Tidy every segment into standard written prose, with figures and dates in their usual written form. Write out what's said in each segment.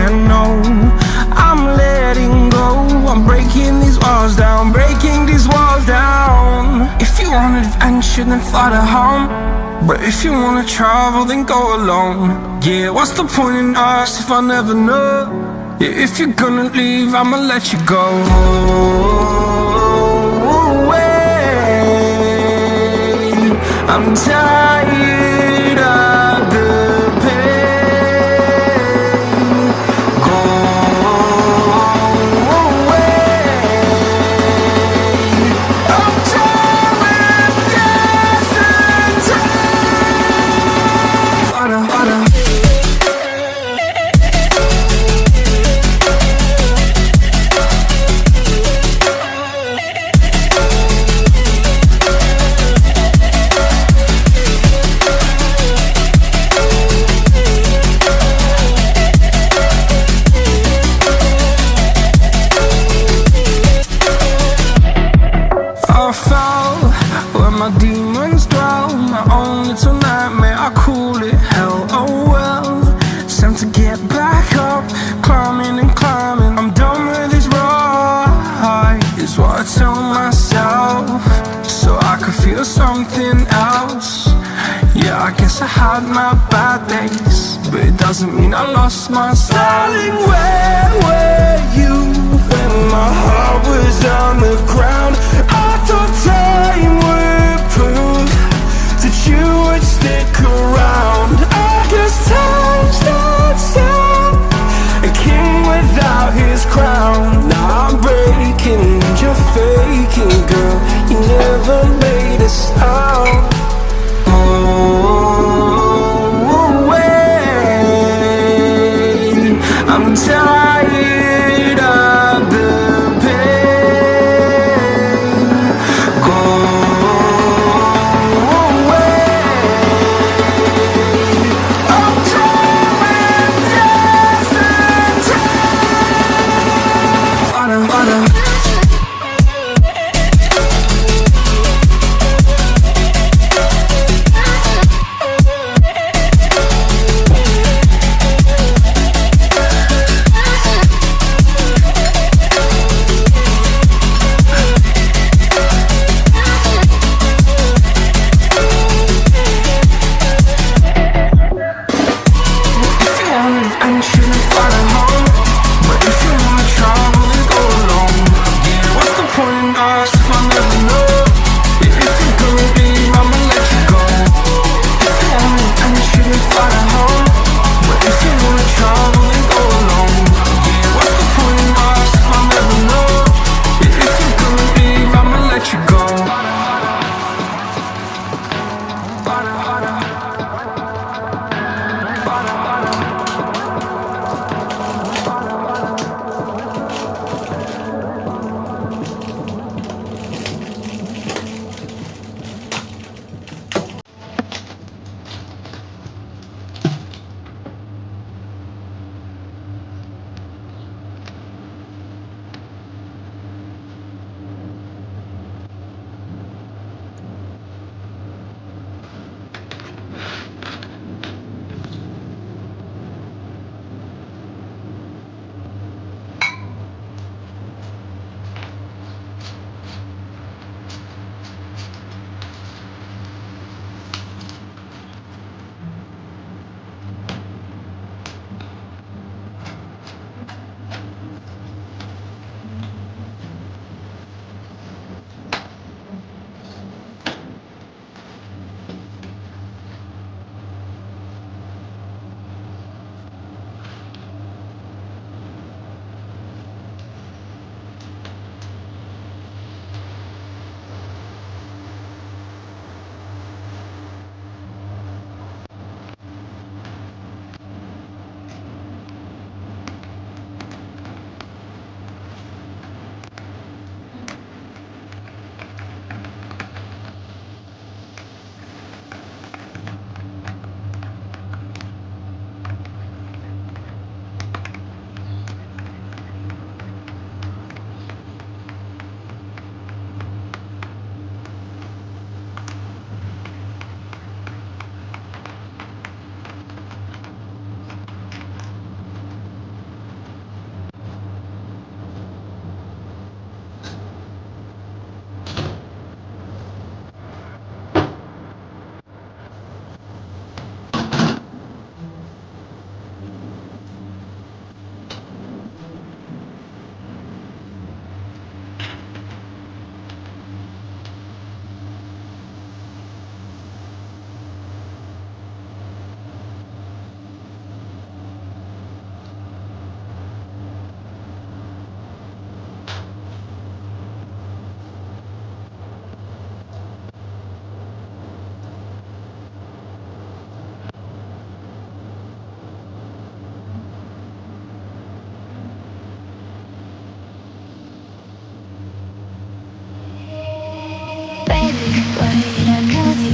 and no, I'm letting go. I'm breaking these walls down, breaking these walls down. If you want adventure, then fly to home. But if you wanna travel, then go alone. Yeah, what's the point in us if I never know? Yeah, if you're gonna leave, I'ma let you go. I'm tired of the pain. Go away. I'm tired of yesterday. Harder, harder. My demons dwell, my own little nightmare, I call it hell, oh well. It's time to get back up, climbing and climbing. I'm done with this ride, is what I tell myself, so I could feel something else. Yeah, I guess I had my bad days, but it doesn't mean I lost my style. Darling, where were you when my heart was on the ground? I thought time would prove that you would stick around. I guess time stands still, a king without his crown. Now I'm breaking and you're faking, girl. You never made a sound. I'm tired.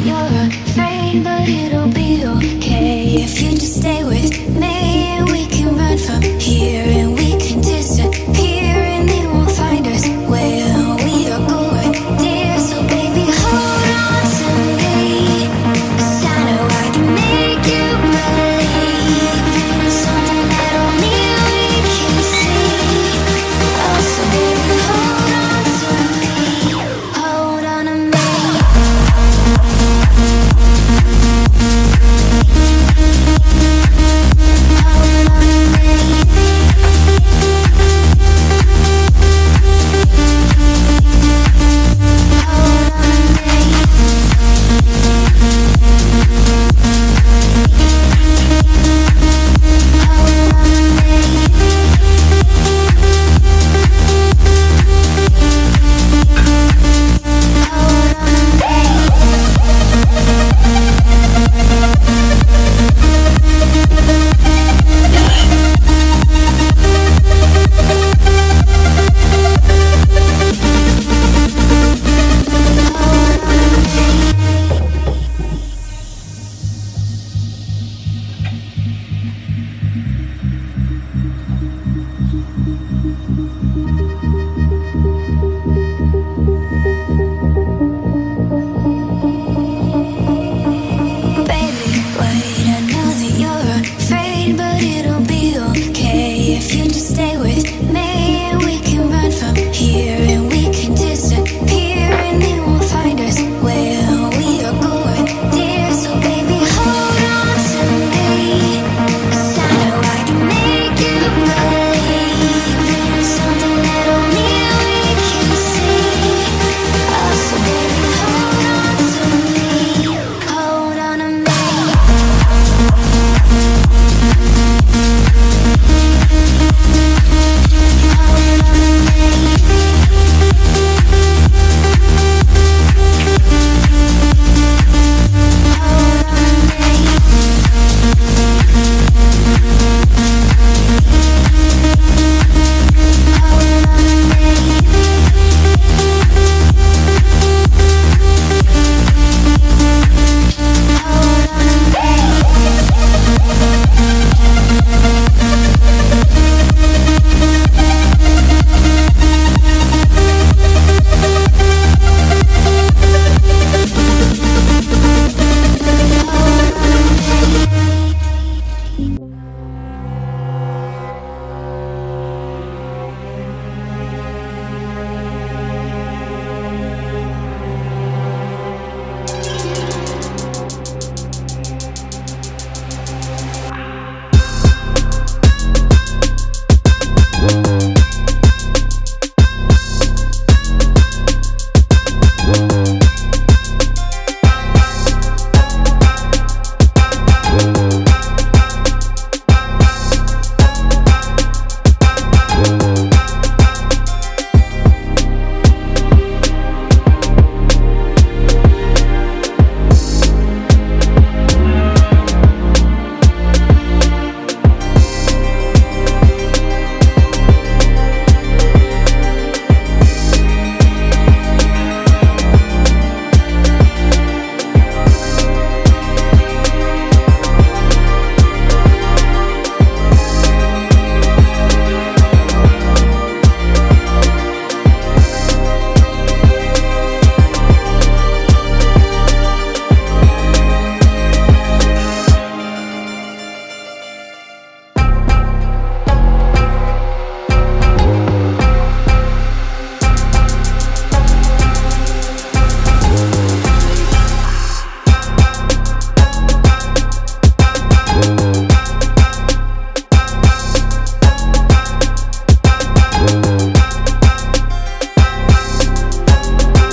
you're afraid, but it'll be okay if you just stay with me. And we can run from here, and we can disappear, and they won't find us where we are going, dear. So baby, hold on to me, 'cause I know I can make you believe in something that only we can see. Oh, so baby, hold on to me, hold on to me.